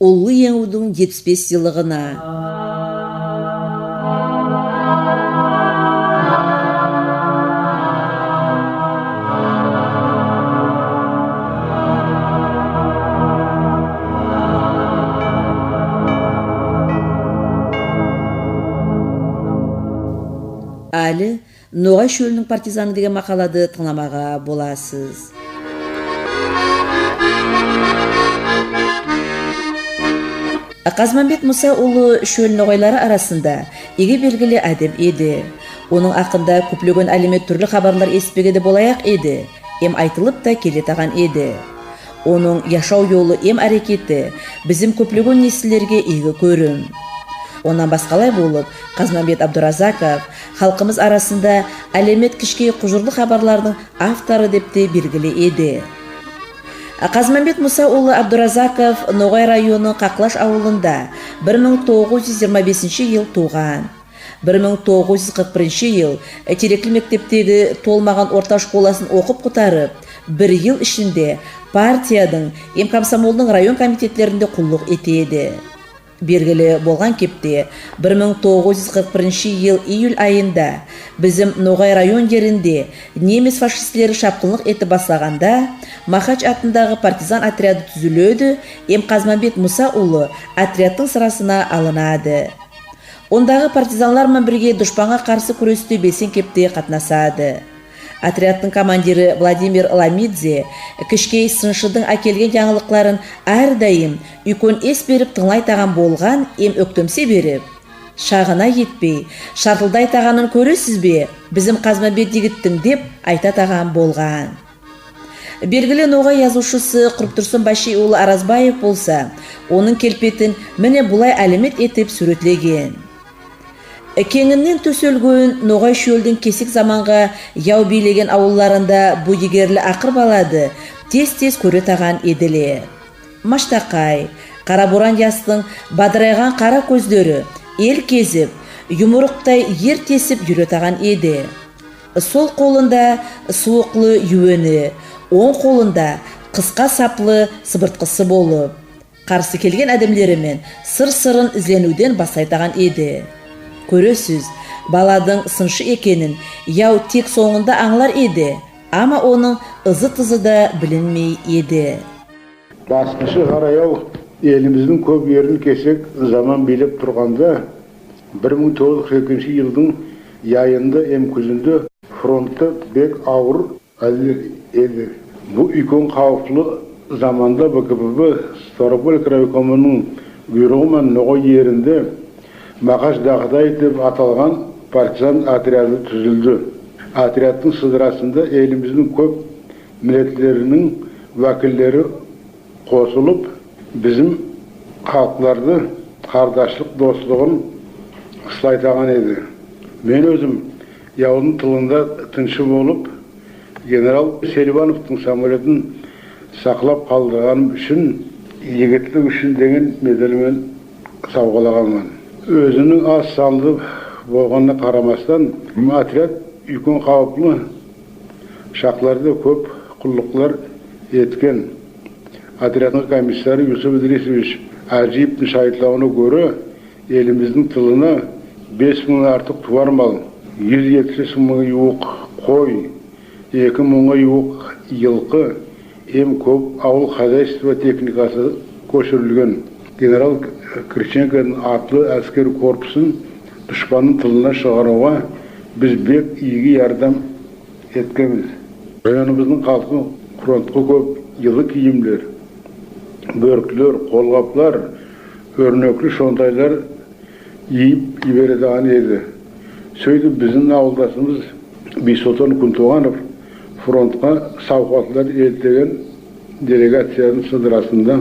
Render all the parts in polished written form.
Улы еңудің 75 жылығына. Әлі Ноғай шөлінің партизаны деген мақалады тыңламаға боласыз. Қазмамбет Мұса ұлы шөл ноғайлары арасында еге белгілі әдем еді. Оның ақында көплеген әлемет түрлі хабарлар еспегеді болаяқ еді. Ем айтылып та келетаған еді. Оның яшау yolu ем әрекеті біздің көплеген несілерге еге көрім. Онан басқалай болып, Қазмамбет Абдуразаков халқымыз арасында әлемет кішкей құжырлы хабарлардың авторы депті белгілі еді. Қазмамбет Мұса ұлы Абдуразаков Ноғай районы Қақлаш ауылында 1925 ел туған. 1941 ел Тереклі мектептегі толмаған орта школасын оқып құтарып, бір ел ішінде партиядың Емкомсомолдың район комитетлерінде құллық етеді. Белгілі болған кепте 1941 ел июль айында біздің Ноғай район жерінде неміс фашистлері шапқынлық еті бастағанда Махач атындағы партизан отряды түзіледі, Қазмамбет Мұса ұлы отрядтың сырасына алынады. Ондағы партизанлармен бірге дұшпанға қарсы күресте белсен кепте қатнасады. Отрядтың командирі Владимир Ламидзе кішкей сыншыдың әкелген жаңылықларын әрдайым үйкөн ес беріп тыңлайтаған болған өктемсе беріп. Шағына етпей, шартылдайтағанын көресіз бе, біздің Қазмамбет дегіттің деп айтатаған болған. Белгілі Ноғай язушысы Құрыптұрсын Башиұлы Аразбаев болса, оның келпетін міне бұлай әлемет етіп сүретлеген. Кеңінен төселген Ноғай шөлдің кесік заманға яу билеген ауылларында бұ егерлі ақыр балады тез-тез көретаған еділер. Маштақай, Қарабуран ястың бадырайған қара көздері ел кезіп, юмұрықтай ер тесіп жүретаған еді. Сол қолында суықлы юені, оң қолында қысқа саплы сыбыртқысы болып, қарсы келген әдімлерімен сыр-сырын ізленуден бастайтаған еді. Көресіз, баладың сыншы екенін яу тек соңында аңлар еді, ама оның ызы-тызы да білінмей еді. Басқышы қараяу еліміздің көп ерін кесек заман билеп тұрғанда 1942 жылдың яйында күзінде фронтта бек ауыр еді. Бұл үйкөн қауіплі заманда БКПБ Ставрополь крайкомының бұйрығымен Ноғай жерінде Мағаш Дағдай деп аталған партизан отряды түзілді. Отрядтың сыдырасында еліміздің көп милletтерінің вәкілдері қосылып, біздің халықтарды қардашлық достығын ұстайтаған еді. Мен өзім яудың тылында тыншы болып, генерал Селивановтың самолетін сақлап қалдырғаным үшін, егетлік үшін деген медалімен сауғалағанмын. Өзінің аз санды болғанына қарамастан, отряд үйкөн қауіплі шақларды көп құллықлар еткен. Отрядның комиссары Юсуп Идрисович Әжиевтің шайытлауына көрі, еліміздің тылына 5000 артық туар мал, 170 мың юық қой, 2000 юық йылқы, көп ауыл хозяйство техникасы көшірілген. Генерал Криченконың атлы әскер корпусын дұшпанның тылына шығаруға біз бек игі ярдам еткенбіз. Районымыздың халқы фронтқа көп йылы киімдер, бөркілер, қолғаплар, өрнеклі шонтайлар иіп жібереді еді. Сөйтіп біздің ауылдасымыз Бисотон Күнтуғанов фронтқа сауқатлар елтеген делегацияның сыдырасында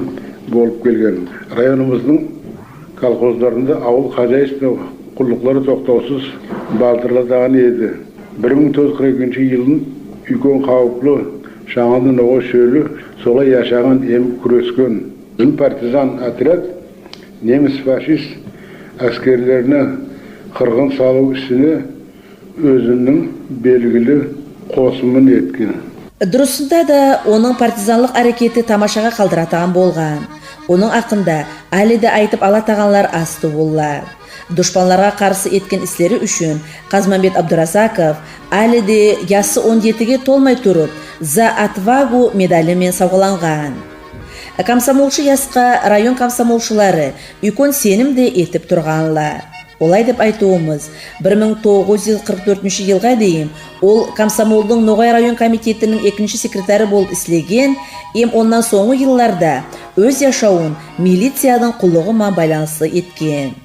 болып келген. Районымыздың колхоздарында ауыл хозяйство құллықлары тоқтаусыз балтырладаған еді. 1942 жылдың үйкөн қауіплі шаңылды Ноғай шөлі солай яшаған күрескен. Біздің партизан отряд неміс фашист әскерлеріне қырғын салу ішіне өзінің белгілі қосымын еткен. Дұрысында да оның партизанлық әрекеті тамашаға қалдыратаған болған. Оның ақында әлі де айтып ала тағанлар асты болла. Дұшпанларға қарсы еткен іслері үшін Қазмамбет Абдуразаков әлі де ясы 17-ге толмай тұрып, за отвагу медалімен сауғаланған. Комсомолшы ясқа район комсомолшылары үйкөн сенімде етіп тұрғанла. Олай деп айтуымыз, 1944 жылға дейін ол комсомолдың Ноғай район комитетінің 2-ші секретары болып іслеген, оннан соңғы жылларда өз яшауын милицияның құлығыма байланысы еткен.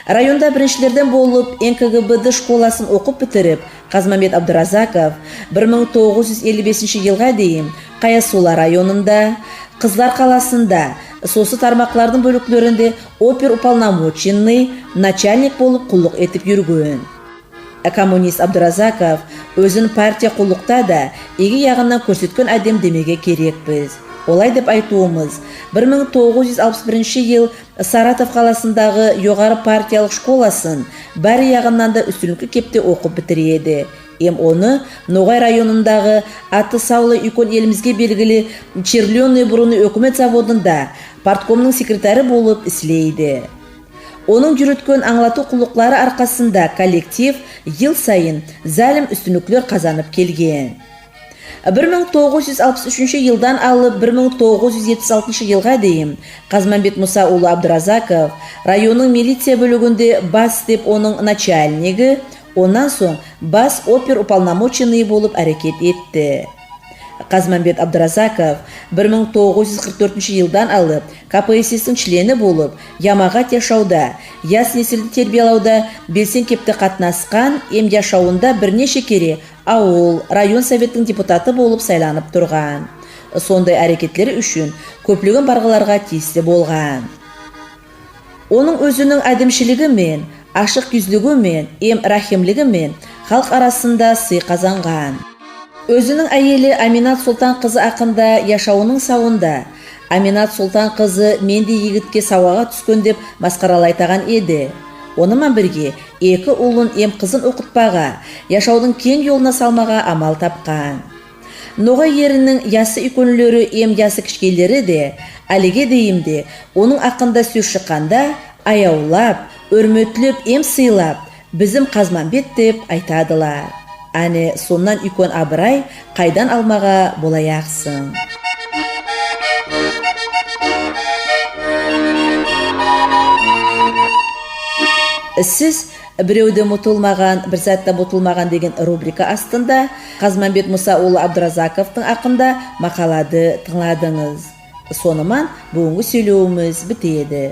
Районда біріншілерден болып НКГБ школасын оқып бітіріп, Қазмамбет Абдуразаков 1955 жылға дейін Қаясула районында, Қызлар қаласында, сосы тармақлардың бөліклерінде опер уполномоченный начальник болып құлық етіп жүрген. Коммунист Абдуразаков өзін партия құлықта да еге яғынан көрсеткен әдем демеге керекпіз. Олай деп айтуымыз, 1961 жыл Саратов қаласындағы жоғары партиялық школасын бәрі яғынан да үстіліңкі кепте оқып бітіреді. Оны Ноғай районындағы аты саулы үйкөн елімізге белгілі Черленый бұрыны өкімет заводында парткомның секретары болып іслейді. Оның жүріткен аңлату құлықлары арқасында коллектив ел сайын зәлім үстінүклер қазанып келген. 1963 жылдан алып 1976 жылға дейін Қазмамбет Мұсаұлы Абдуразаков районның милиция бөлігінде бас деп оның начальнигі, онан соң бас опер уполномоченный болып әрекет етті. Қазмамбет Абдуразаков 1944 жылдан алып КПСС-ің члені болып, Ямағат яшауда, яс несілді тербиялауда белсен кепті қатнасқан, яшауында бірнеше кере ауыл, район советтің депутаты болып сайланып тұрған. Сондай әрекетлері үшін көплеген барғыларға тиісті болған. Оның өзінің әдімшілігі мен, ашық күзлігі мен, рахимлігі мен халық арасында сый қазанған. Өзінің әйелі Аминат Сұлтан қызы ақында яшауының сауында, Аминат Сұлтан қызы менде егітке сауаға түскен деп масқаралайтаған еді. Онымен бірге екі ұлын қызын оқытпаға, яшаудың кен жолына салмаға амал тапқан. Ноғай ерінің ясы үйкөнлері ясы кішкейлері де, әліге дейімде оның ақында сөз шыққанда аяулап, өрметліп, сыйлап, біздің Қазмамбет деп айтадылар. Әне соннан үйкөн абырай қайдан алмаға болаяқсың. Сіз біреуді мұтылмаған, бір затта бұтылмаған деген рубрика астында Қазмамбет Мұсаұлы Абдуразаковтың ақында мақалады тыңладыңыз. Сонымен бүгінгі сөйлеуіміз бітеді.